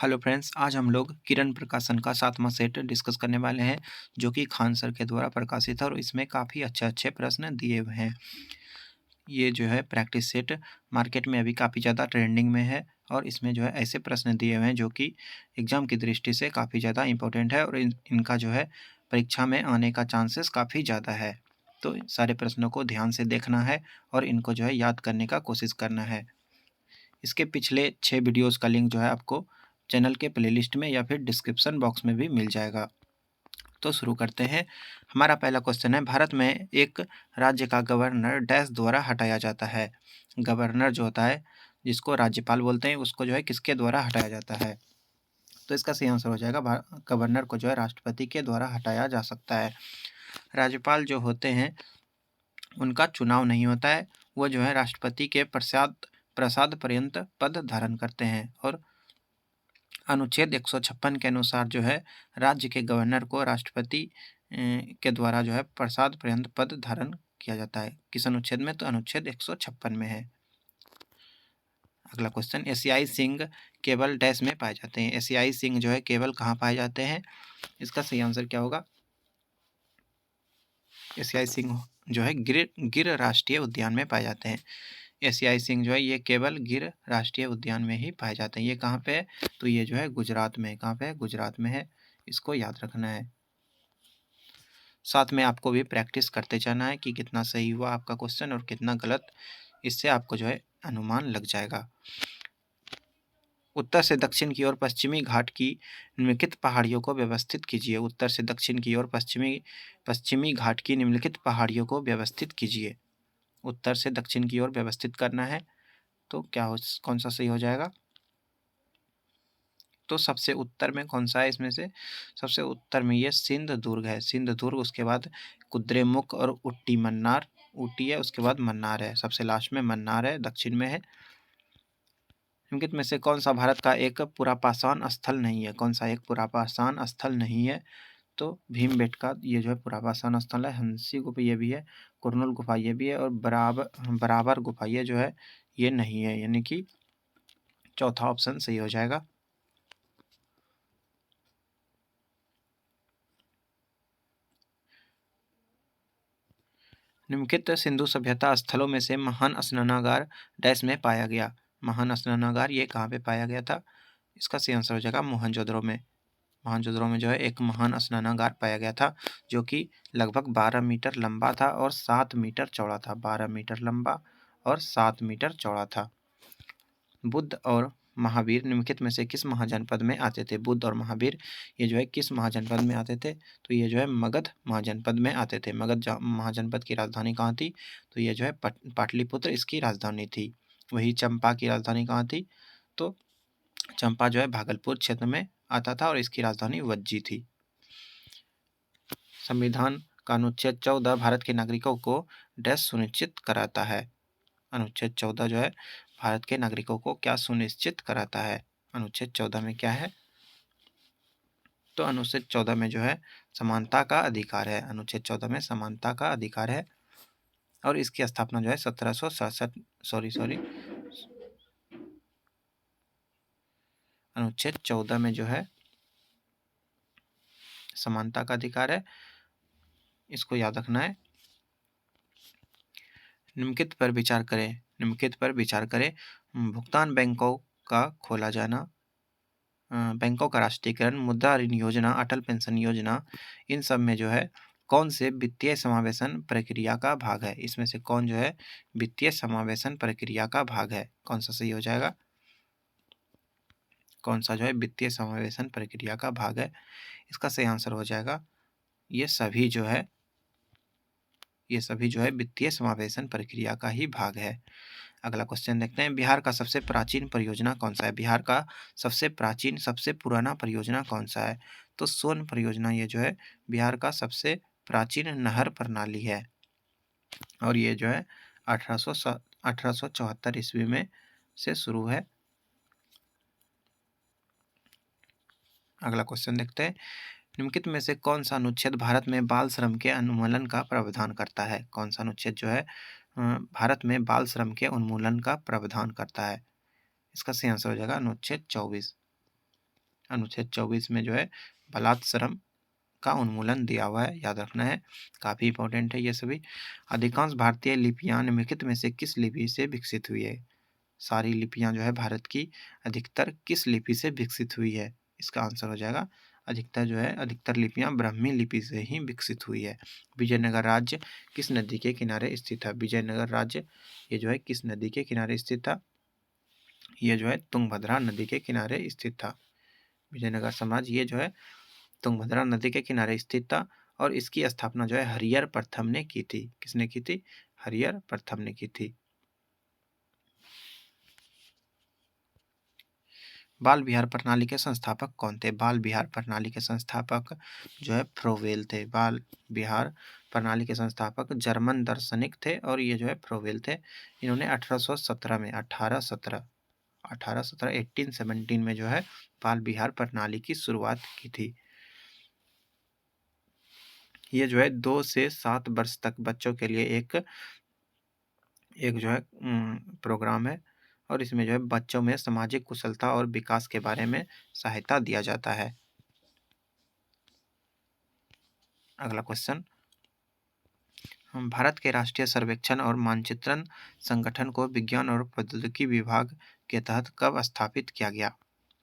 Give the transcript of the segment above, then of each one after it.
Hello friends, आज हम लोग किरण प्रकाशन का 7वां सेट डिस्कस करने वाले हैं, जो कि खान सर के द्वारा प्रकाशित है और इसमें काफ़ी अच्छे-अच्छे प्रश्न दिए हुए हैं। ये जो है प्रैक्टिस सेट मार्केट में अभी काफ़ी ज़्यादा ट्रेंडिंग में है और इसमें जो है ऐसे प्रश्न दिए हुए हैं जो कि एग्ज़ाम की दृष्टि से काफ़ी ज़्यादा इम्पोर्टेंट है और इनका जो है परीक्षा में आने का चांसेस काफ़ी ज़्यादा है। तो सारे प्रश्नों को ध्यान से देखना है और इनको जो है याद करने का कोशिश करना है। इसके पिछले 6 वीडियोज़ का लिंक जो है आपको चैनल के प्लेलिस्ट में या फिर डिस्क्रिप्शन बॉक्स में भी मिल जाएगा। तो शुरू करते हैं। हमारा पहला क्वेश्चन है, भारत में एक राज्य का गवर्नर डैश द्वारा हटाया जाता है। गवर्नर जो होता है, जिसको राज्यपाल बोलते हैं, उसको जो है किसके द्वारा हटाया जाता है? तो इसका सही आंसर हो जाएगा गवर्नर को जो है राष्ट्रपति के द्वारा हटाया जा सकता है। राज्यपाल जो होते हैं उनका चुनाव नहीं होता है, वो जो है राष्ट्रपति के प्रसाद प्रसाद पर्यंत पद धारण करते हैं और अनुच्छेद 156 के अनुसार जो है राज्य के गवर्नर को राष्ट्रपति के द्वारा जो है प्रसाद पर्यंत पद धारण किया जाता है। किस अनुच्छेद में? तो अनुच्छेद 156 में है। अगला क्वेश्चन, एशियाई सिंह केवल डैश में पाए जाते हैं। एशियाई सिंह जो है केवल कहाँ पाए जाते हैं? इसका सही आंसर क्या होगा? एशियाई सिंह जो है गिर गिर राष्ट्रीय उद्यान में पाए जाते हैं। एशियाई सिंह जो है ये केवल गिर राष्ट्रीय उद्यान में ही पाए जाते हैं। ये कहाँ पे है? तो ये जो है गुजरात में। कहाँ पे है? गुजरात में है। इसको याद रखना है। साथ में आपको भी प्रैक्टिस करते जाना है कि कितना सही हुआ आपका क्वेश्चन और कितना गलत। इससे आपको जो है अनुमान लग जाएगा। उत्तर से दक्षिण की ओर पश्चिमी घाट की निम्नलिखित पहाड़ियों को व्यवस्थित कीजिए। उत्तर से दक्षिण की ओर पश्चिमी पश्चिमी घाट की निम्नलिखित पहाड़ियों को व्यवस्थित कीजिए। उत्तर से दक्षिण की ओर व्यवस्थित करना है, तो कौन सा सही हो जाएगा? तो सबसे उत्तर में कौन सा है इसमें से? सबसे उत्तर में ये सिंध दुर्ग है। सिंध दुर्ग, उसके बाद कुद्रेमुख और उट्टी मन्नार। ऊटी है, उसके बाद मन्नार है, सबसे लास्ट में मन्नार है, दक्षिण में है। निम्नलिखित में से कौन सा भारत का एक पुरापाषाण स्थल नहीं है? कौन सा एक पुरापाषाण स्थल नहीं है? तो भीमबेटका ये जो है पुरापाषाण स्थल है। हंसी गुफा ये भी है, कुरनूल गुफा ये भी है और बराबर गुफा ये जो है ये नहीं है, यानी कि चौथा ऑप्शन सही हो जाएगा। निम्नलिखित सिंधु सभ्यता स्थलों में से महान स्नानागार डैश में पाया गया। महान स्नानागार ये कहाँ पे पाया गया था? इसका सही आंसर हो जाएगा मोहनजोदड़ो में। मोहनजोदड़ो में जो है एक महान स्नानागार पाया गया था, जो कि लगभग 12 मीटर लंबा था और 7 मीटर चौड़ा था। 12 मीटर लंबा और 7 मीटर चौड़ा था। बुद्ध और महावीर निम्नलिखित में से किस महाजनपद में आते थे? बुद्ध और महावीर ये जो है किस महाजनपद में आते थे? तो ये जो है मगध महाजनपद में आते थे। मगध महाजनपद की राजधानी कहाँ थी? तो ये जो है पाटलिपुत्र इसकी राजधानी थी। वही चंपा की राजधानी कहाँ थी? तो चंपा जो है भागलपुर क्षेत्र में आता था और इसकी राजधानी वज्जी थी। संविधान का अनुच्छेद 14 भारत के नागरिकों को डैश सुनिश्चित कराता है। अनुच्छेद 14 जो है भारत के नागरिकों को क्या सुनिश्चित कराता है? अनुच्छेद 14 में क्या है? तो अनुच्छेद 14 में जो है समानता का अधिकार है। अनुच्छेद 14 में समानता का अधिकार है और इसकी स्थापना जो है 1767 सॉरी अनुच्छेद 14 में जो है समानता का अधिकार है, इसको याद रखना है। निम्नलिखित पर विचार करें। निम्नलिखित पर विचार करें। भुगतान बैंकों का खोला जाना, बैंकों का राष्ट्रीयकरण, मुद्रा ऋण योजना, अटल पेंशन योजना, इन सब में जो है कौन से वित्तीय समावेशन प्रक्रिया का भाग है? इसमें से कौन जो है वित्तीय समावेशन प्रक्रिया का भाग है? कौन सा सही हो जाएगा? कौन सा जो है वित्तीय समावेशन प्रक्रिया का भाग है? इसका सही आंसर हो जाएगा ये सभी जो है वित्तीय समावेशन प्रक्रिया का ही भाग है। अगला क्वेश्चन देखते हैं, बिहार का सबसे प्राचीन परियोजना कौन सा है? बिहार का सबसे प्राचीन सबसे पुराना परियोजना कौन सा है? तो सोन परियोजना ये जो है बिहार का सबसे प्राचीन नहर प्रणाली है और ये जो है 1874 ईस्वी में से शुरू है। अगला क्वेश्चन देखते हैं, निम्नलिखित में से कौन सा अनुच्छेद भारत में बाल श्रम के उन्मूलन का प्रावधान करता है? कौन सा अनुच्छेद जो है भारत में बाल श्रम के उन्मूलन का प्रावधान करता है? इसका सही आंसर हो जाएगा अनुच्छेद 24। अनुच्छेद 24 में जो है बलात्श्रम का उन्मूलन दिया हुआ है, याद रखना है, काफ़ी इंपॉर्टेंट है ये सभी। अधिकांश भारतीय लिपियां निम्नलिखित में से किस लिपि से विकसित हुई है? सारी लिपियां जो है भारत की अधिकतर किस लिपि से विकसित हुई है? इसका आंसर हो जाएगा अधिकतर लिपियां ब्राह्मी लिपि से ही विकसित हुई है। विजयनगर राज्य किस नदी के किनारे स्थित है? विजयनगर राज्य ये जो है किस नदी के किनारे स्थित था? ये जो है तुंगभद्रा नदी के किनारे स्थित था। विजयनगर साम्राज्य ये जो है तुंगभद्रा नदी के किनारे स्थित था और इसकी स्थापना जो है हरिहर प्रथम ने की थी। किसने की थी? हरिहर प्रथम ने की थी। बाल विहार प्रणाली के संस्थापक कौन थे? बाल विहार प्रणाली के संस्थापक जो है फ्रोवेल थे। बाल विहार प्रणाली के संस्थापक जर्मन दार्शनिक थे और ये जो है फ्रोवेल थे। इन्होंने 1817 1817 में जो है बाल विहार प्रणाली की शुरुआत की थी। ये जो है 2 से 7 वर्ष तक बच्चों के लिए एक जो है प्रोग्राम है और इसमें जो है बच्चों में सामाजिक कुशलता और विकास के बारे में सहायता दिया जाता है। अगला क्वेश्चन, भारत के राष्ट्रीय सर्वेक्षण और मानचित्रण संगठन को विज्ञान और प्रौद्योगिकी विभाग के तहत कब स्थापित किया गया?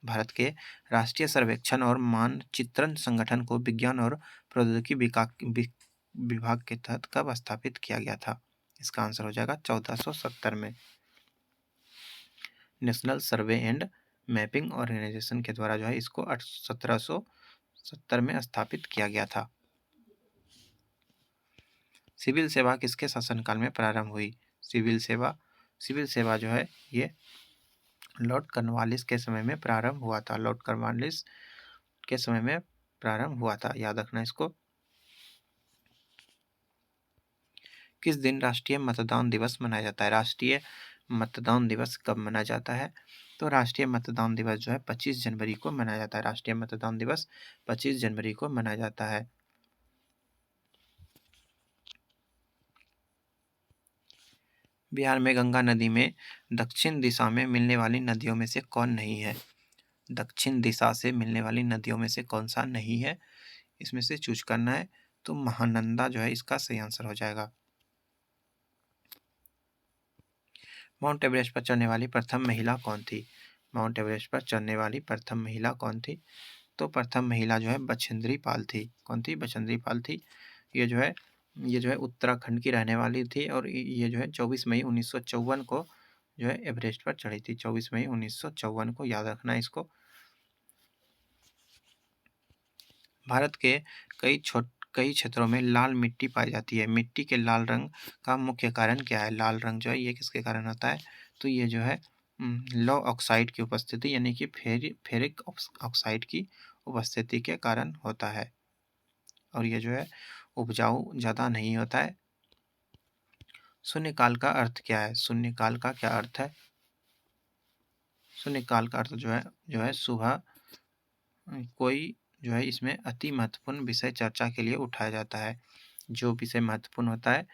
भारत के राष्ट्रीय सर्वेक्षण और मानचित्रण संगठन को विज्ञान और प्रौद्योगिकी विभाग के तहत कब स्थापित किया गया था? इसका आंसर हो जाएगा 1470 में। National Survey and Mapping Organisation के द्वारा जो है इसको 1770 में स्थापित किया गया था। सिविल सेवा किसके शासनकाल में प्रारंभ हुई? सिविल सेवा जो है ये लॉर्ड कॉर्नवालिस के समय में प्रारंभ हुआ था। लॉर्ड कॉर्नवालिस के समय में प्रारंभ हुआ था, याद रखना इसको। किस दिन राष्ट्रीय मतदान दिवस मनाया जाता है? राष्ट्रीय मतदान दिवस कब मनाया जाता है? तो राष्ट्रीय मतदान दिवस जो है 25 जनवरी को मनाया जाता है। राष्ट्रीय मतदान दिवस 25 जनवरी को मनाया जाता है। बिहार में गंगा नदी में दक्षिण दिशा में मिलने वाली नदियों में से कौन नहीं है? दक्षिण दिशा से मिलने वाली नदियों में से कौन सा नहीं है? इसमें से चूज करना है। तो महानंदा जो है इसका सही आंसर हो जाएगा। माउंट एवरेस्ट पर चढ़ने वाली प्रथम महिला कौन थी? माउंट एवरेस्ट पर चढ़ने वाली प्रथम महिला कौन थी? तो प्रथम महिला जो है बछेंद्री पाल थी। कौन थी? बछेंद्री पाल थी। ये जो है उत्तराखंड की रहने वाली थी और ये जो है 24 मई 1954 को जो है एवरेस्ट पर चढ़ी थी। 24 मई 1954 को, याद रखना है इसको। भारत के कई क्षेत्रों में लाल मिट्टी पाई जाती है। मिट्टी के लाल रंग का मुख्य कारण क्या है? लाल रंग जो है ये किसके कारण होता है? तो ये जो है लौ ऑक्साइड की उपस्थिति यानी कि फेरिक ऑक्साइड की उपस्थिति के कारण होता है और ये जो है उपजाऊ ज़्यादा नहीं होता है। शून्यकाल का अर्थ क्या है? शून्यकाल का क्या अर्थ है? शून्यकाल का अर्थ जो है सुबह कोई जो है इसमें अति महत्वपूर्ण विषय चर्चा के लिए उठाया जाता है। जो विषय महत्वपूर्ण होता है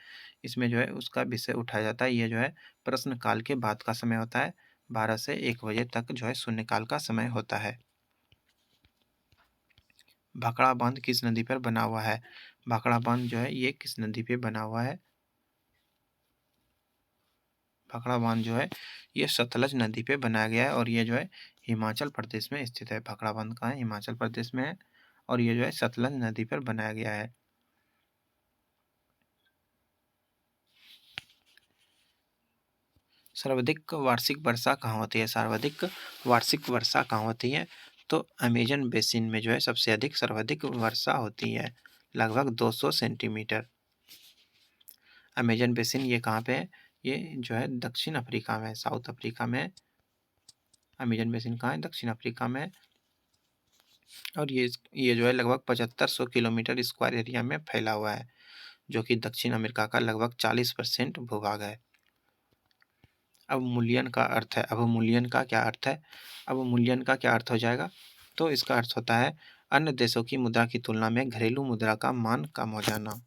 इसमें जो है उसका विषय उठाया जाता है। ये जो है प्रश्नकाल के बाद का समय होता है। 12 से 1 बजे तक जो है शून्यकाल का समय होता है। भाखड़ा बांध किस नदी पर बना हुआ है? भाखड़ा बांध जो है ये किस नदी पे बना हुआ है? भाखड़ा बांध जो है ये सतलज नदी पे बनाया गया है और ये जो है हिमाचल प्रदेश में स्थित है। भाखड़ा बांध कहाँ है? हिमाचल प्रदेश में है और ये जो है सतलज नदी पर बनाया गया है। सर्वाधिक वार्षिक वर्षा कहाँ होती है? सर्वाधिक वार्षिक वर्षा कहाँ होती है? तो अमेजन बेसिन में जो है सबसे अधिक सर्वाधिक वर्षा होती है, लगभग 200 सेंटीमीटर। अमेजन बेसिन ये कहाँ पे है? ये जो है दक्षिण अफ्रीका में, साउथ अफ्रीका में। अमेजन बेसिन कहाँ है? दक्षिण अफ्रीका में। और ये जो है लगभग 7500 किलोमीटर स्क्वायर एरिया में फैला हुआ है, जो कि दक्षिण अमेरिका का लगभग 40% भूभाग है। अवमूल्यन का अर्थ है, अवमूल्यन का क्या अर्थ है? अवमूल्यन का क्या अर्थ हो जाएगा? तो इसका अर्थ होता है अन्य देशों की मुद्रा की तुलना में घरेलू मुद्रा का मान कम हो जाना।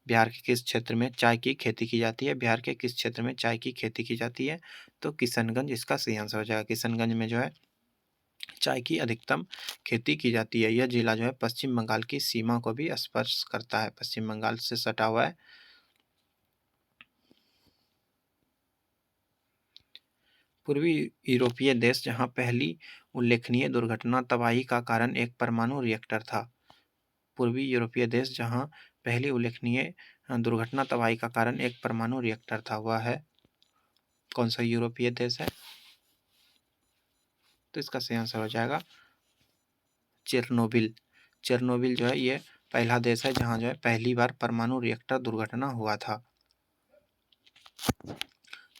बिहार के किस क्षेत्र में चाय की खेती की जाती है? बिहार के किस क्षेत्र में चाय की खेती की जाती है? तो किशनगंज इसका सही आंसर हो जाएगा। किशनगंज में जो है चाय की अधिकतम खेती की जाती है। यह जिला जो है पश्चिम बंगाल की सीमा को भी स्पर्श करता है, पश्चिम बंगाल से सटा हुआ है। पूर्वी यूरोपीय देश जहां पहली उल्लेखनीय दुर्घटना तबाही का कारण एक परमाणु रिएक्टर था। पूर्वी यूरोपीय देश जहां पहली उल्लेखनीय दुर्घटना तबाही का कारण एक परमाणु रिएक्टर था, वह है कौन सा यूरोपीय देश है? तो इसका सही आंसर हो जाएगा चेरनोबिल। चेरनोबिल जो है ये पहला देश है जहां जो है पहली बार परमाणु रिएक्टर दुर्घटना हुआ था।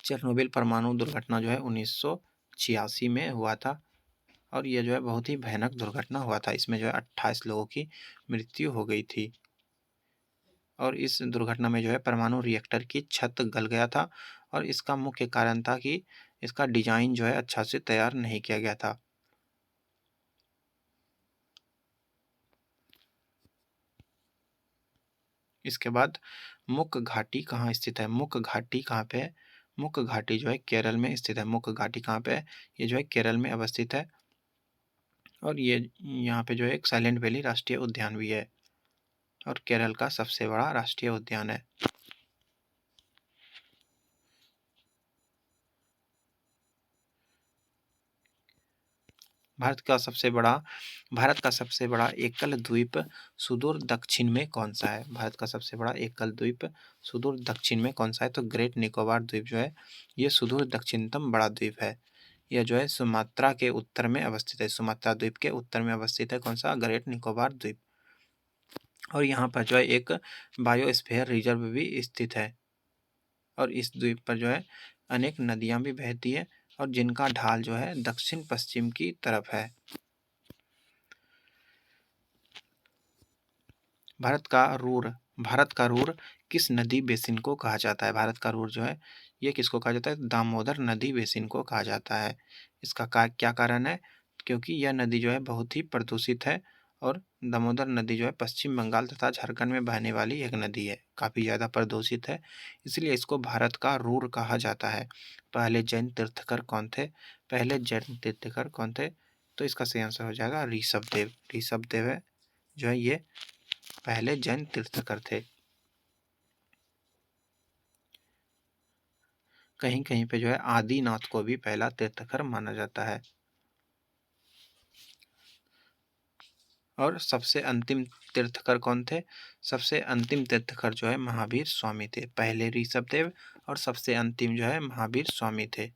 चेरनोबिल परमाणु दुर्घटना जो है 1986 में हुआ था और ये जो है बहुत ही भयानक दुर्घटना हुआ था। इसमें जो है 28 लोगों की मृत्यु हो गई थी और इस दुर्घटना में जो है परमाणु रिएक्टर की छत गल गया था और इसका मुख्य कारण था कि इसका डिजाइन जो है अच्छा से तैयार नहीं किया गया था। इसके बाद मुक्क घाटी कहाँ स्थित है? मुक्क घाटी कहाँ पे है? मुक्क घाटी जो है केरल में स्थित है। मुक्क घाटी कहाँ पे है? ये जो है केरल में अवस्थित है और ये यहाँ पे जो है एक साइलेंट वैली राष्ट्रीय उद्यान भी है और केरल का सबसे बड़ा राष्ट्रीय उद्यान है। भारत का सबसे बड़ा एकल द्वीप सुदूर दक्षिण में कौन सा है? भारत का सबसे बड़ा एकल द्वीप सुदूर दक्षिण में कौन सा है? तो ग्रेट निकोबार द्वीप जो है ये सुदूर दक्षिणतम बड़ा द्वीप है। यह जो है सुमात्रा के उत्तर में अवस्थित है। सुमात्रा द्वीप के उत्तर में अवस्थित है कौन सा? ग्रेट निकोबार द्वीप। और यहाँ पर जो है एक बायोस्फीयर रिजर्व भी स्थित है और इस द्वीप पर जो है अनेक नदियाँ भी बहती है और जिनका ढाल जो है दक्षिण पश्चिम की तरफ है। भारत का रूर किस नदी बेसिन को कहा जाता है? भारत का रूर जो है ये किसको कहा जाता है? दामोदर नदी बेसिन को कहा जाता है। इसका क्या कारण है? क्योंकि यह नदी जो है बहुत ही प्रदूषित है और दामोदर नदी जो है पश्चिम बंगाल तथा झारखंड में बहने वाली एक नदी है, काफ़ी ज़्यादा प्रदूषित है, इसलिए इसको भारत का रूर कहा जाता है। पहले जैन तीर्थकर कौन थे? पहले जैन तीर्थकर कौन थे? तो इसका सही आंसर हो जाएगा ऋषभदेव। ऋषभदेव है जो है ये पहले जैन तीर्थकर थे। कहीं कहीं पे जो है आदिनाथ को भी पहला तीर्थकर माना जाता है। और सबसे अंतिम तीर्थकर कौन थे? सबसे अंतिम तीर्थकर जो है महावीर स्वामी थे। पहले ऋषभदेव और सबसे अंतिम जो है महावीर स्वामी थे।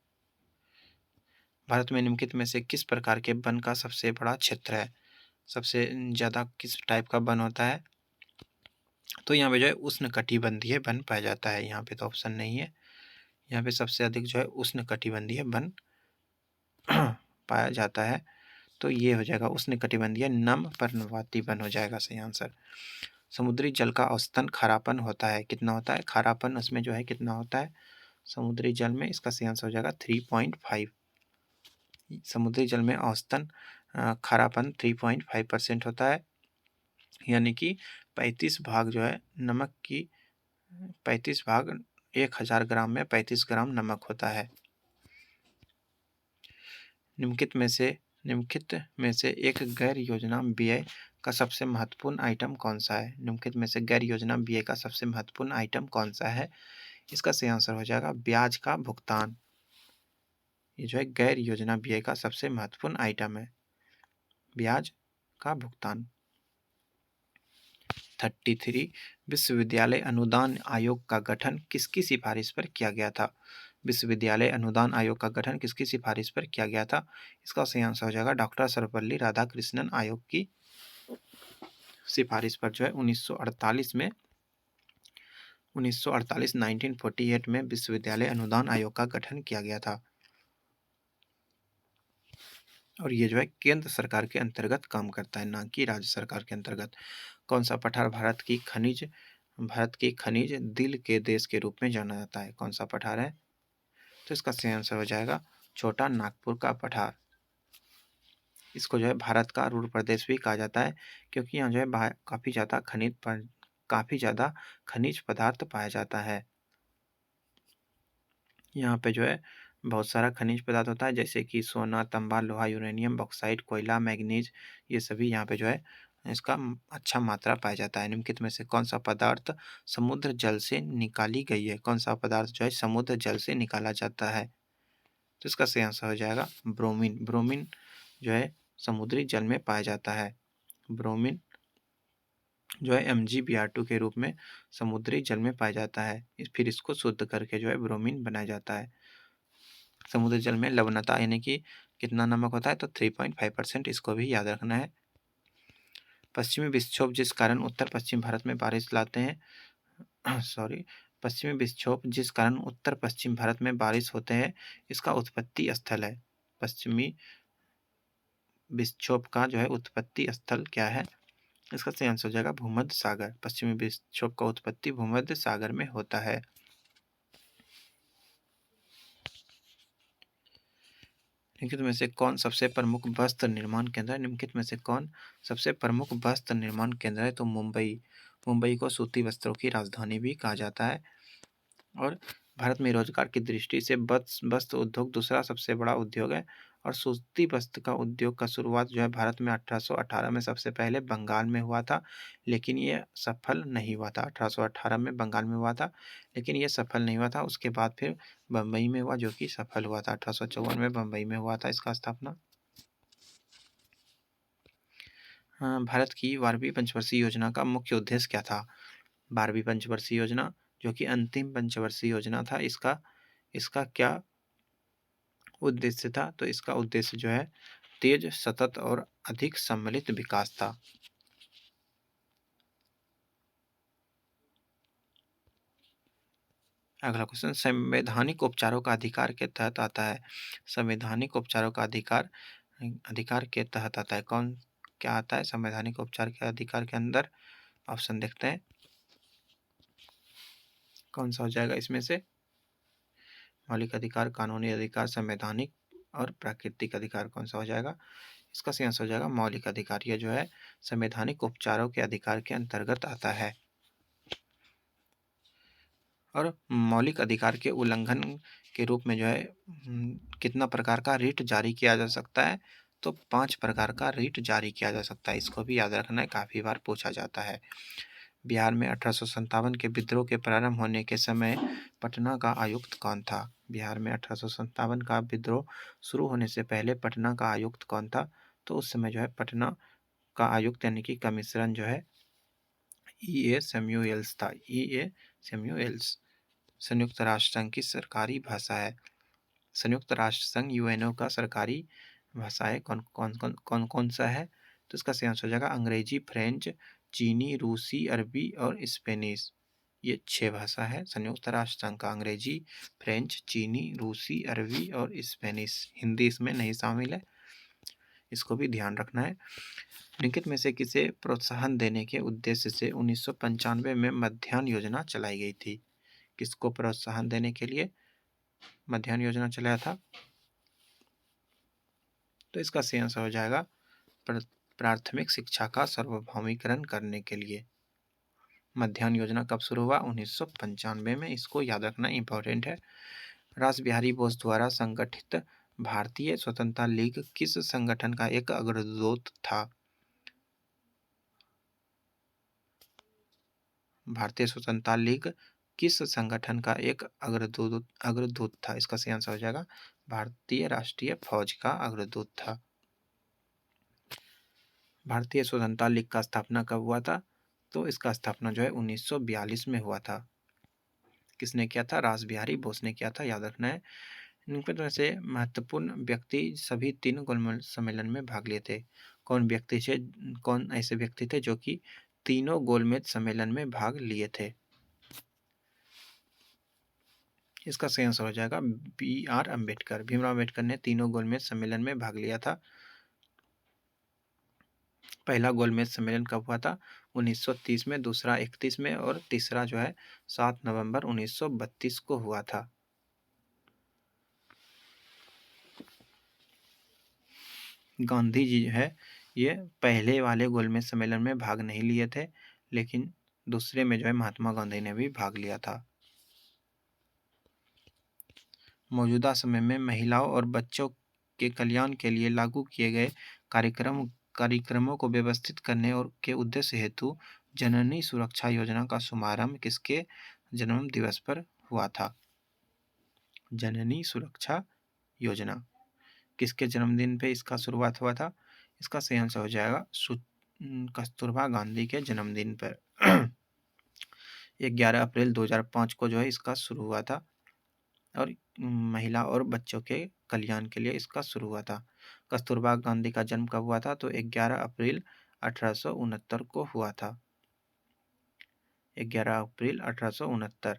भारत में निम्नलिखित में से किस प्रकार के वन का सबसे बड़ा क्षेत्र है? सबसे ज़्यादा किस टाइप का वन होता है? तो यहाँ पे जो है उष्णकटिबंधीय वन पाया जाता है। यहाँ पे तो ऑप्शन नहीं है। यहाँ पे सबसे अधिक जो है उष्णकटिबंधीय वन पाया जाता है। तो ये हो जाएगा उष्णकटिबंधीय नम पर्णपाती वन हो जाएगा सही आंसर। समुद्री जल का औसतन खारापन होता है, कितना होता है? खारापन उसमें जो है कितना होता है समुद्री जल में? इसका सही आंसर हो जाएगा 3.5। समुद्री जल में औसतन खारापन 3.5% होता है, यानी कि 35 भाग जो है नमक की 35 भाग 1000 ग्राम में 35 ग्राम नमक होता है। निम्नलिखित में से एक गैर योजना व्यय का सबसे महत्वपूर्ण आइटम कौन सा है? निम्नलिखित में से गैर योजना व्यय का सबसे महत्वपूर्ण आइटम कौन सा है? इसका सही आंसर हो जाएगा ब्याज का भुगतान। ये जो है गैर योजना व्यय का सबसे महत्वपूर्ण आइटम है, ब्याज का भुगतान। 33 विश्वविद्यालय अनुदान आयोग का गठन किसकी सिफारिश पर किया गया था? विश्वविद्यालय अनुदान आयोग का गठन किसकी सिफारिश पर किया गया था? इसका सही आंसर हो जाएगा डॉक्टर सर्वपल्ली राधाकृष्णन आयोग की सिफारिश पर जो है 1948 में 1948 में विश्वविद्यालय अनुदान आयोग का गठन किया गया था और ये जो है केंद्र सरकार के अंतर्गत काम करता है, ना कि राज्य सरकार के अंतर्गत। कौन सा पठार भारत की खनिज दिल के देश के रूप में जाना जाता है? कौन सा पठार है? तो इसका सही आंसर हो जाएगा छोटा नागपुर का पठार। इसको जो है भारत का रूर प्रदेश भी कहा जाता है क्योंकि यहाँ जो है काफ़ी ज़्यादा खनिज पदार्थ पाया जाता है। यहाँ पे जो है बहुत सारा खनिज पदार्थ होता है, जैसे कि सोना, तांबा, लोहा, यूरेनियम, बॉक्साइट, कोयला, मैंगनीज, ये सभी यहाँ पे जो है इसका अच्छा मात्रा पाया जाता है। निम्नलिखित में से कौन सा पदार्थ समुद्र जल से निकाली गई है? कौन सा पदार्थ जो है समुद्र जल से निकाला जाता है? तो इसका सही आंसर हो जाएगा ब्रोमीन। ब्रोमीन जो है समुद्री जल में पाया जाता है। ब्रोमीन जो है MgBr2 के रूप में समुद्री जल में पाया जाता है। फिर इसको शुद्ध करके जो है ब्रोमीन बनाया जाता है। समुद्री जल में लवणता यानी कि कितना नमक होता है, तो 3.5%, इसको भी याद रखना है। पश्चिमी विक्षोभ जिस कारण उत्तर पश्चिम भारत में बारिश लाते हैं सॉरी पश्चिमी विक्षोभ जिस कारण उत्तर पश्चिम भारत में बारिश होते हैं, इसका उत्पत्ति स्थल है। पश्चिमी विक्षोभ का जो है उत्पत्ति स्थल क्या है? इसका सही आंसर हो जाएगा भूमध्य सागर। पश्चिमी विक्षोभ का उत्पत्ति भूमध्य सागर में होता है। निम्नलिखित में से कौन सबसे प्रमुख वस्त्र निर्माण केंद्र है? निम्नलिखित में से कौन सबसे प्रमुख वस्त्र निर्माण केंद्र है? तो मुंबई। मुंबई को सूती वस्त्रों की राजधानी भी कहा जाता है। और भारत में रोजगार की दृष्टि से वस्त्र उद्योग दूसरा सबसे बड़ा उद्योग है। और सूती वस्त्र का उद्योग का शुरुआत जो है भारत में 1818 में सबसे पहले बंगाल में हुआ था, लेकिन ये सफल नहीं हुआ था। 1818 में बंगाल में हुआ था, लेकिन ये सफल नहीं हुआ था। उसके बाद फिर बम्बई में हुआ, जो कि सफल हुआ था। 1854 में बम्बई में हुआ था इसका स्थापना। हाँ, भारत की 12वीं पंचवर्षीय योजना का मुख्य उद्देश्य क्या था? 12वीं पंचवर्षीय योजना जो कि अंतिम पंचवर्षीय योजना था, इसका इसका क्या उद्देश्य था? तो इसका उद्देश्य जो है तेज, सतत और अधिक सम्मिलित विकास था। अगला क्वेश्चन संवैधानिक उपचारों का अधिकार के तहत आता है। संवैधानिक उपचारों का अधिकार अधिकार के तहत आता है। कौन क्या आता है संवैधानिक उपचार के अधिकार के अंदर? ऑप्शन देखते हैं कौन सा हो जाएगा इसमें से। मौलिक अधिकार, कानूनी अधिकार, संवैधानिक और प्राकृतिक अधिकार, कौन सा हो जाएगा? इसका सही आंसर हो जाएगा मौलिक अधिकार। यह जो है संवैधानिक उपचारों के अधिकार के अंतर्गत आता है। और मौलिक अधिकार के उल्लंघन के रूप में जो है कितना प्रकार का रिट जारी किया जा सकता है? तो 5 प्रकार का रिट जारी किया जा सकता है। इसको भी याद रखना है, काफ़ी बार पूछा जाता है। बिहार में 1857 के विद्रोह के प्रारंभ होने के समय पटना का आयुक्त कौन था? बिहार में 1857 का विद्रोह शुरू होने से पहले पटना का आयुक्त कौन था? तो उस समय जो है पटना का आयुक्त यानी कि कमिश्नर जो है E.A. सैमुअल्स था। E.A. सैमुअल्स। संयुक्त राष्ट्र संघ की सरकारी भाषा है। संयुक्त राष्ट्र संघ UNO का सरकारी भाषा है। कौन कौन कौन कौन कौन सा है? तो इसका सही आंसर हो जाएगा अंग्रेजी, फ्रेंच, चीनी, रूसी, अरबी और स्पेनिश। ये 6 भाषा है संयुक्त राष्ट्र संघ का। अंग्रेजी, फ्रेंच, चीनी, रूसी, अरबी और स्पेनिश। हिंदी इसमें नहीं शामिल है, इसको भी ध्यान रखना है। निम्नलिखित में से किसे प्रोत्साहन देने के उद्देश्य से 1995 में मध्याह्न योजना चलाई गई थी? किसको प्रोत्साहन देने के लिए मध्याह्न योजना चलाया था? तो इसका सही आंसर हो जाएगा प्राथमिक शिक्षा का सार्वभौमिकरण करने के लिए। मध्याह्न योजना कब शुरू हुआ? 1995 में। इसको याद रखना इंपॉर्टेंट है। रास बिहारी बोस द्वारा संगठित भारतीय स्वतंत्रता लीग किस संगठन का एक अग्रदूत था? भारतीय स्वतंत्रता लीग किस संगठन का एक अग्रदूत था? इसका सही आंसर हो जाएगा भारतीय राष्ट्रीय फौज का अग्रदूत था। भारतीय स्वतंत्रता लीग का स्थापना कब हुआ था? तो इसका स्थापना जो है 1942 में हुआ था। किसने किया था? रास बिहारी बोस ने किया था, याद रखना है। निम्नलिखित में से महत्वपूर्ण व्यक्ति सभी 3 गोलमेज सम्मेलन में भाग लिए थे। कौन ऐसे व्यक्ति थे जो कि तीनों गोलमेज सम्मेलन में भाग लिए थे? इसका सही आंसर हो जाएगा BR अम्बेडकर। भीमराव अम्बेडकर ने तीनों गोलमेज सम्मेलन में भाग लिया था। पहला गोलमेज सम्मेलन कब हुआ था? 1930 में, दूसरा 31 में और तीसरा जो है 7 नवंबर 1932 को हुआ था। गांधी जी जो है ये पहले वाले गोलमेज सम्मेलन में भाग नहीं लिए थे, लेकिन दूसरे में जो है महात्मा गांधी ने भी भाग लिया था। मौजूदा समय में महिलाओं और बच्चों के कल्याण के लिए लागू किए गए कार्यक्रमों को व्यवस्थित करने और के उद्देश्य हेतु जननी सुरक्षा योजना का शुभारंभ किसके जन्म दिवस पर हुआ था? जननी सुरक्षा योजना किसके जन्मदिन पे इसका शुरुआत हुआ था? इसका सही आंसर हो जाएगा कस्तूरबा गांधी के जन्मदिन पर। 11 अप्रैल 2005 को जो है इसका शुरू हुआ था और महिला और बच्चों के कल्याण के लिए इसका शुरू हुआ था। कस्तूरबा गांधी का जन्म कब हुआ था? तो 11 अप्रैल 1869 को हुआ था। 11 अप्रैल 1869।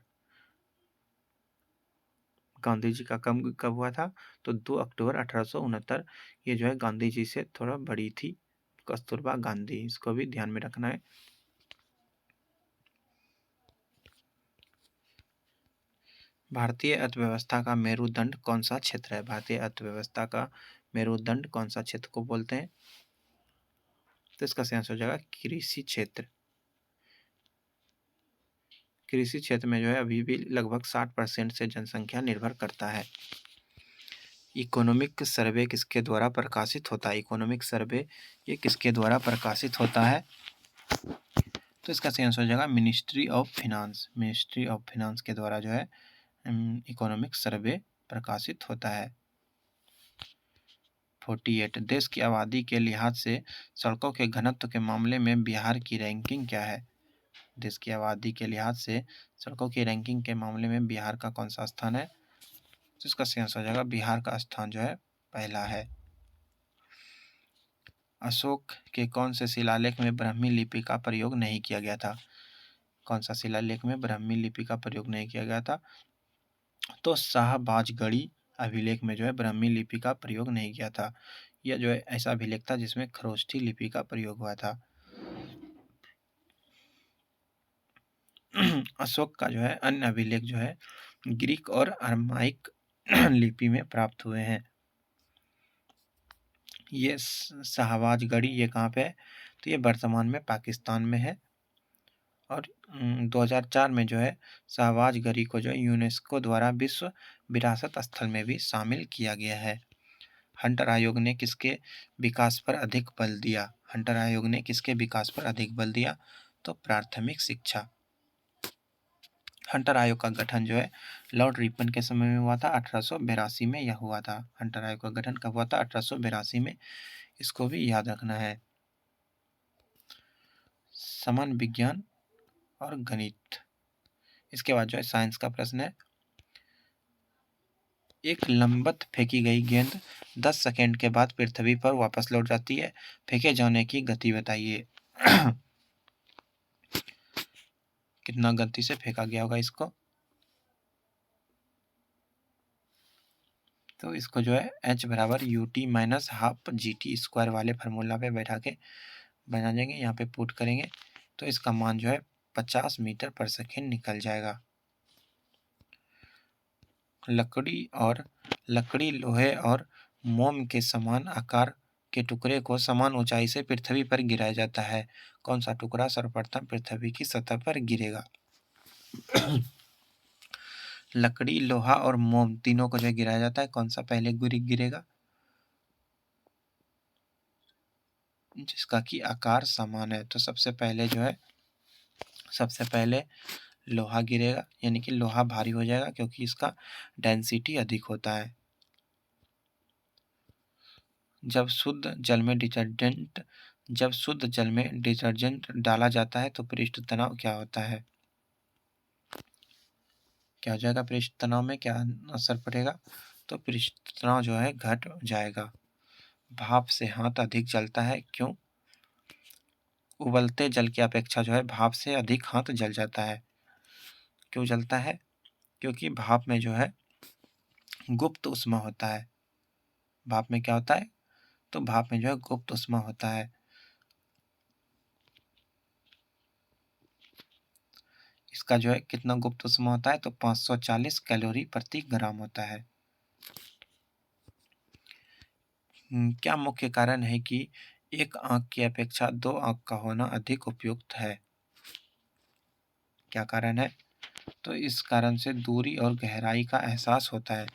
गांधी जी का कब हुआ था? तो 2 अक्टूबर 1869। ये जो है गांधी जी से थोड़ा बड़ी थी कस्तूरबा गांधी, इसको भी ध्यान में रखना है। भारतीय अर्थव्यवस्था का मेरुदंड कौन सा क्षेत्र है? भारतीय अर्थव्यवस्था का मेरुदंड कौन सा क्षेत्र को बोलते हैं? तो इसका सही आंसर हो जाएगा कृषि क्षेत्र। कृषि क्षेत्र में जो है अभी भी लगभग 60% से जनसंख्या निर्भर करता है। इकोनॉमिक सर्वे किसके द्वारा प्रकाशित होता है? इकोनॉमिक सर्वे ये किसके द्वारा प्रकाशित होता है? तो इसका सही आंसर हो जाएगा ministry of finance. Ministry of finance के द्वारा जो है इकोनॉमिक सर्वे प्रकाशित होता है। 48 देश की आबादी के लिहाज से सड़कों के घनत्व के मामले में बिहार की रैंकिंग क्या है? देश की आबादी के लिहाज से सड़कों की रैंकिंग के मामले में बिहार का कौन सा स्थान है? तो इसका सही आंसर हो जाएगा बिहार का स्थान जो है पहला है। अशोक के कौन से शिलालेख में ब्राह्मी लिपि का प्रयोग नहीं किया गया था? कौन सा शिलालेख में ब्राह्मी लिपि का प्रयोग नहीं किया गया था? तो शाहबाजगढ़ी अभिलेख में जो है ब्राह्मी लिपि का प्रयोग नहीं किया था। यह जो है ऐसा अभिलेख था जिसमें खरोष्ठी लिपि का प्रयोग हुआ था। अशोक का जो है अन्य अभिलेख जो है ग्रीक और अरमाइक लिपि में प्राप्त हुए हैं। ये शाहबाजगढ़ी ये कहाँ पे है? तो ये वर्तमान में पाकिस्तान में है। और 2004 में जो है शाहबाजगढ़ी को जो है यूनेस्को द्वारा विश्व विरासत स्थल में भी शामिल किया गया है। हंटर आयोग ने किसके विकास पर अधिक बल दिया? हंटर आयोग ने किसके विकास पर अधिक बल दिया? तो प्राथमिक शिक्षा। हंटर आयोग का गठन जो है लॉर्ड रिपन के समय में हुआ था। 1882 में यह हुआ था। हंटर आयोग का गठन कब हुआ था? 1882 में। इसको भी याद रखना है। समान विज्ञान और गणित। इसके बाद जो है साइंस का प्रश्न है। एक लंबत फेंकी गई गेंद 10 सेकंड के बाद पृथ्वी पर वापस लौट जाती है। फेंके जाने की गति बताइए। कितना गति से फेंका गया होगा इसको? तो इसको जो है h बराबर ut minus half GT square वाले फार्मूला पे बैठा के बना देंगे। यहाँ पे पुट करेंगे तो इसका मान जो है 50 मीटर पर सेकेंड निकल जाएगा। लकड़ी लोहे और मोम के समान आकार के टुकड़े को समान ऊंचाई से पृथ्वी पर गिराया जाता है। कौन सा टुकड़ा सर्वप्रथम पृथ्वी की सतह पर गिरेगा? लकड़ी, लोहा और मोम तीनों को जो गिराया जाता है, कौन सा पहले गिरेगा? जिसका कि आकार समान है। तो सबसे पहले लोहा गिरेगा, यानी कि लोहा भारी हो जाएगा क्योंकि इसका डेंसिटी अधिक होता है। जब शुद्ध जल में डिटर्जेंट डाला जाता है तो पृष्ठ तनाव क्या होता है? क्या हो जाएगा? पृष्ठ तनाव में क्या असर पड़ेगा? तो पृष्ठ तनाव जो है घट जाएगा। भाप से हाथ अधिक जलता है, क्यों? उबलते जल की अपेक्षा जो है भाप से अधिक हाथ जल जाता है। क्यों जलता है? क्योंकि भाप में जो है गुप्त ऊष्मा होता है। भाप में क्या होता है? तो भाप में जो है गुप्त ऊष्मा होता है। इसका जो है कितना गुप्त ऊष्मा होता है? तो 540 कैलोरी प्रति ग्राम होता है। क्या मुख्य कारण है कि एक आंख की अपेक्षा 2 आंख का होना अधिक उपयुक्त है? क्या कारण है? तो इस कारण से दूरी और गहराई का एहसास होता है।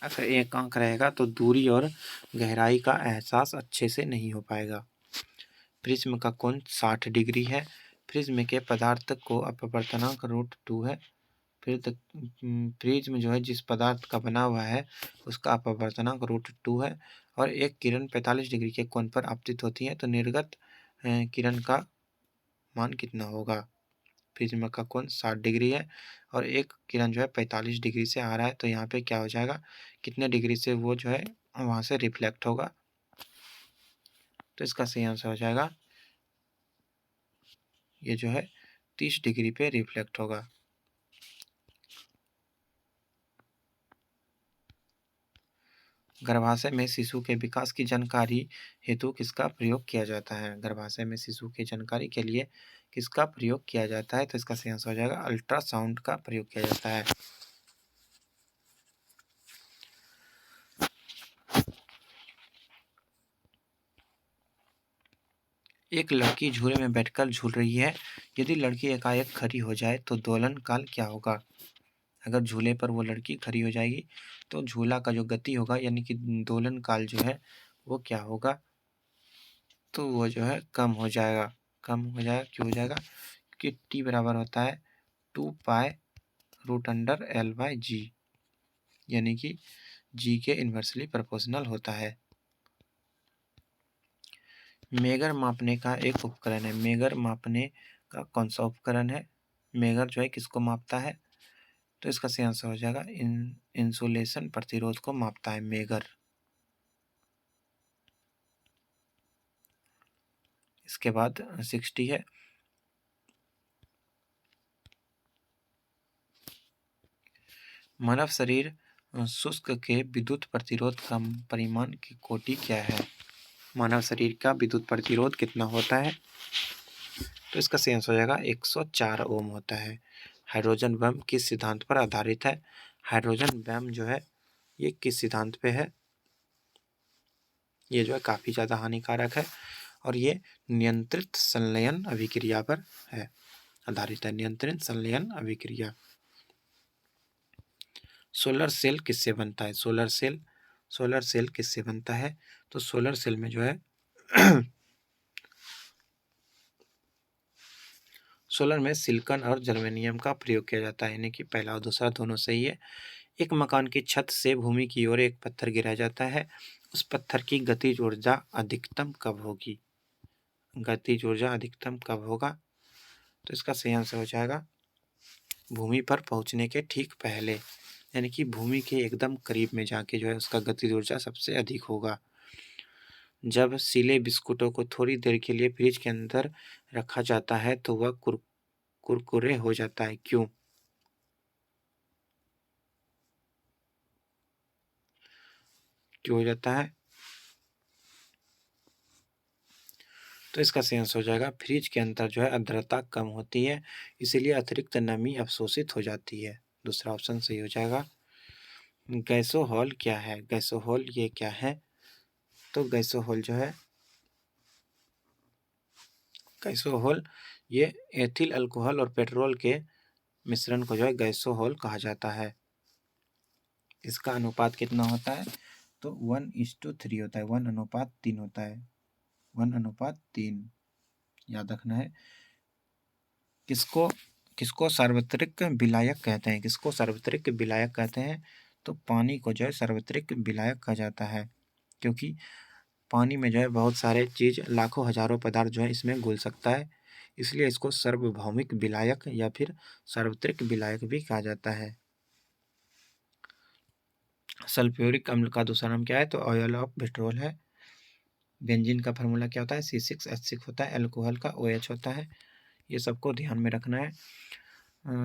अगर एक आंक रहेगा तो दूरी और गहराई का एहसास अच्छे से नहीं हो पाएगा। प्रिज्म का कोण 60 डिग्री है। प्रिज्म के पदार्थ को अपवर्तनांक √2 है। फिर तक प्रिज्म जो है जिस पदार्थ का बना हुआ है उसका अपवर्तनांक √2 है और एक किरण 45 डिग्री के कोण पर आपतित होती है, तो निर्गत किरण का मान कितना होगा। प्रिज्म का कोण 60 डिग्री है और एक किरण जो है 45 डिग्री से आ रहा है, तो यहाँ पे क्या हो जाएगा, कितने डिग्री से वो जो है वहाँ से रिफ्लेक्ट होगा। तो इसका सही आंसर हो जाएगा, ये जो है 30 डिग्री पे रिफ्लेक्ट होगा। गर्भाशय में शिशु के विकास की जानकारी हेतु किसका प्रयोग किया जाता है। गर्भाशय में शिशु की जानकारी के लिए किसका प्रयोग किया जाता है, तो इसका सही आंसर हो जाएगा अल्ट्रासाउंड का प्रयोग किया जाता है। एक लड़की झूले में बैठकर झूल रही है। यदि लड़की एकाएक खड़ी हो जाए तो दोलन काल क्या होगा। अगर झूले पर वो लड़की खड़ी हो जाएगी तो झूला का जो गति होगा यानी कि दोलन काल जो है वो क्या होगा, तो वो जो है कम हो जाएगा। कम हो जाएगा, क्यों हो जाएगा, कि टी बराबर होता है 2π√L/g, यानी कि जी के इन्वर्सली प्रोपोर्शनल होता है। मेगर मापने का एक उपकरण है। मेगर मापने का कौन सा उपकरण है। मेगर जो है किसको मापता है, तो इसका सही आंसर हो जाएगा इंसुलेशन प्रतिरोध को मापता है मेगर। इसके बाद 60 है। मानव शरीर शुष्क के विद्युत प्रतिरोध का परिमाण की कोटि क्या है। मानव शरीर का विद्युत प्रतिरोध कितना होता है, तो इसका सही आंसर हो जाएगा 104 ओम होता है। हाइड्रोजन बम किस सिद्धांत पर आधारित है। हाइड्रोजन बम जो है ये किस सिद्धांत पे है, ये जो है काफ़ी ज़्यादा हानिकारक है और ये नियंत्रित संलयन अभिक्रिया पर है आधारित है। नियंत्रित संलयन अभिक्रिया। सोलर सेल किससे बनता है। सोलर सेल किससे बनता है, तो सोलर सेल में जो है सोलर में सिलिकॉन और जर्मेनियम का प्रयोग किया जाता है, यानी कि पहला और दूसरा दोनों सही है। एक मकान की छत से भूमि की ओर एक पत्थर गिराया जाता है, उस पत्थर की गतिज ऊर्जा अधिकतम कब होगी। गतिज ऊर्जा अधिकतम कब होगा, तो इसका सही आंसर हो जाएगा भूमि पर पहुंचने के ठीक पहले, यानी कि भूमि के एकदम करीब में जाके जो है उसका गतिज ऊर्जा सबसे अधिक होगा। जब सीले बिस्कुटों को थोड़ी देर के लिए फ्रिज के अंदर रखा जाता है तो वह कुरकुरे हो जाता है, क्यों। क्यों हो जाता है, तो इसका सही आंसर हो जाएगा फ्रिज के अंदर जो है आर्द्रता कम होती है, इसीलिए अतिरिक्त नमी अवशोषित हो जाती है। दूसरा ऑप्शन सही हो जाएगा। गैसोहॉल क्या है। गैसोहॉल ये क्या है, तो गैसोहॉल जो है गैसोहॉल ये एथिल अल्कोहल और पेट्रोल के मिश्रण को जो है गैसोहॉल कहा जाता है। इसका अनुपात कितना होता है, तो 1:3 होता है। 1:3 होता है। 1:3 याद रखना है। किसको किसको सार्वत्रिक विलायक कहते हैं। किसको सार्वत्रिक विलायक कहते हैं, तो पानी को जो है सार्वत्रिक विलायक कहा जाता है, क्योंकि पानी में जो है बहुत सारे चीज़ लाखों हजारों पदार्थ जो है इसमें घुल सकता है, इसलिए इसको सार्वभौमिक विलायक या फिर सार्वत्रिक विलायक भी कहा जाता है। सल्फ्यूरिक अम्ल का दूसरा नाम क्या है, तो ऑयल ऑफ पेट्रोल है। बेंजीन का फार्मूला क्या होता है, C6H6 होता है। एल्कोहल का OH होता है। ये सबको ध्यान में रखना है।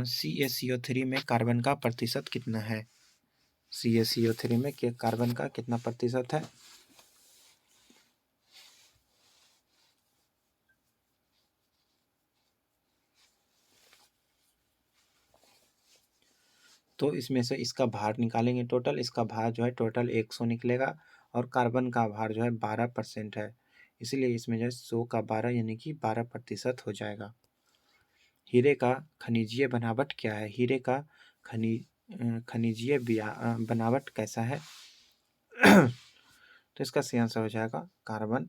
CaCO3 में कार्बन का प्रतिशत कितना है। CaCO3 में कार्बन का कितना प्रतिशत है, तो इसमें से इसका भार निकालेंगे टोटल। इसका भार जो है टोटल 100 निकलेगा और कार्बन का भार जो है 12% है, इसीलिए इसमें जो है 100 का 12 यानी कि 12% हो जाएगा। हीरे का खनिजीय बनावट क्या है। हीरे का खनि खनिजीय बनावट कैसा है? तो इसका सही आंसर हो जाएगा कार्बन।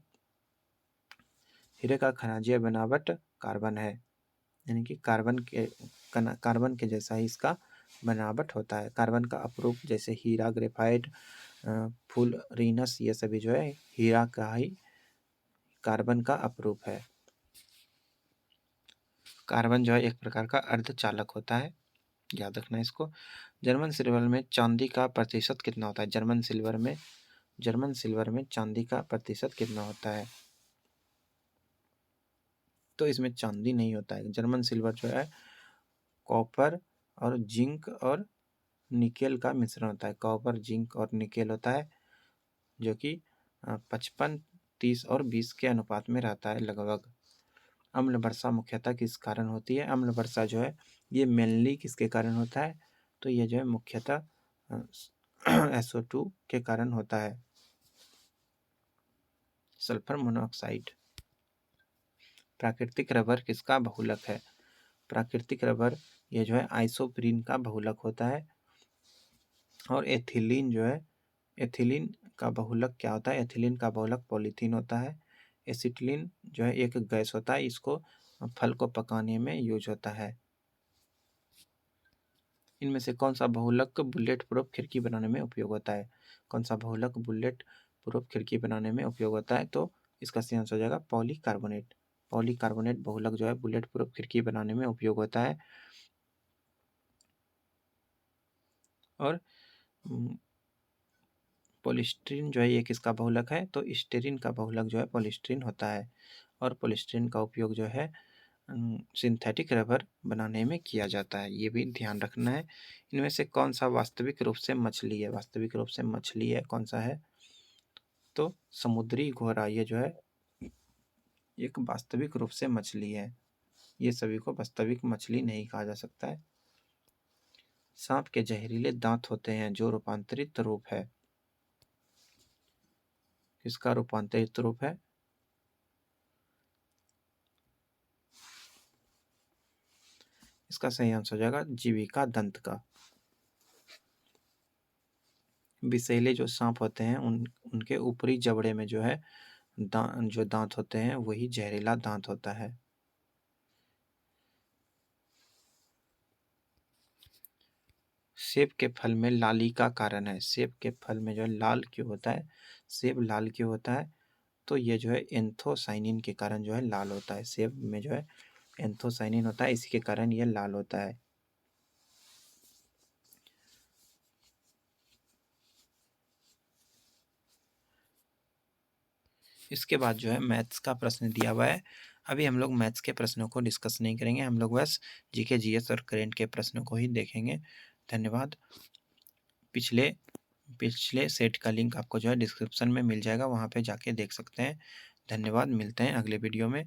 हीरे का खनिजीय बनावट कार्बन है, यानी कि कार्बन के जैसा ही इसका बनावट होता है। कार्बन का अपरूप जैसे हीरा, ग्रेफाइट, फुलरीनस, ये सभी जो है हीरा का ही कार्बन का अपरूप है। कार्बन जो है एक प्रकार का अर्धचालक होता है, याद रखना इसको। जर्मन सिल्वर में चांदी का प्रतिशत कितना होता है? जर्मन सिल्वर में चांदी का प्रतिशत कितना होता है? तो इसमें चांदी नहीं होता है। जर्मन सिल्वर जो है कॉपर और जिंक और निकेल का मिश्रण होता है। कॉपर, जिंक और निकेल होता है, जो कि 55, 30 और 20 के अनुपात में रहता है लगभग। अम्ल वर्षा मुख्यतः किस कारण होती है? अम्ल वर्षा जो है ये मेनली किसके कारण होता है? तो ये जो है मुख्यतः SO2 के कारण होता है, सल्फर मोनोऑक्साइड। प्राकृतिक रबर किसका बहुलक है? प्राकृतिक रबर ये जो है आइसोप्रीन का बहुलक होता है। और एथिलीन जो है, एथिलीन का बहुलक क्या होता है? एथिलीन का बहुलक पॉलीथीन होता है। एसिटिलीन जो है एक गैस होता है, इसको फल को पकाने में यूज होता है। इनमें से कौन सा बहुलक बुलेट प्रूफ खिड़की बनाने में उपयोग होता है? कौन सा बहुलक बुलेट प्रूफ खिड़की बनाने में उपयोग होता है? तो इसका सही आंसर हो जाएगा पॉलीकार्बोनेट। पॉलीकार्बोनेट बहुलक जो है बुलेट प्रूफ खिड़की बनाने में उपयोग होता है। और पॉलीस्टीरीन जो है ये किसका बहुलक है? तो स्टीरीन का बहुलक जो है पॉलीस्टीरीन होता है। और पॉलीस्टीरीन का उपयोग जो है सिंथेटिक रबर बनाने में किया जाता है, ये भी ध्यान रखना है। इनमें से कौन सा वास्तविक रूप से मछली है? वास्तविक रूप से मछली है कौन सा है? तो समुद्री घोड़ा ये जो है एक वास्तविक रूप से मछली है। ये सभी को वास्तविक मछली नहीं कहा जा सकता है। सांप के जहरीले दांत होते हैं जो रूपांतरित रूप है, किसका रूपांतरित रूप है? इसका सही आंसर हो जाएगा जीविका दंत का। विषैले जो सांप होते हैं उनके ऊपरी जबड़े में जो है जो दांत होते हैं वही जहरीला दांत होता है। सेब के फल में लाली का कारण है। सेब के फल में जो है लाल क्यों होता है? सेब लाल क्यों होता है? तो ये जो है एंथोसाइनिन के कारण जो है लाल होता है। सेब में जो है एंथोसाइनिन होता है, इसी के कारण ये लाल होता है। इसके बाद जो है मैथ्स का प्रश्न दिया हुआ है। अभी हम लोग मैथ्स के प्रश्नों को डिस्कस नहीं करेंगे, हम लोग बस जीके, जीएस और करेंट के प्रश्नों को ही देखेंगे। धन्यवाद। पिछले पिछले सेट का लिंक आपको जो है डिस्क्रिप्शन में मिल जाएगा, वहाँ पे जाके देख सकते हैं। धन्यवाद, मिलते हैं अगले वीडियो में।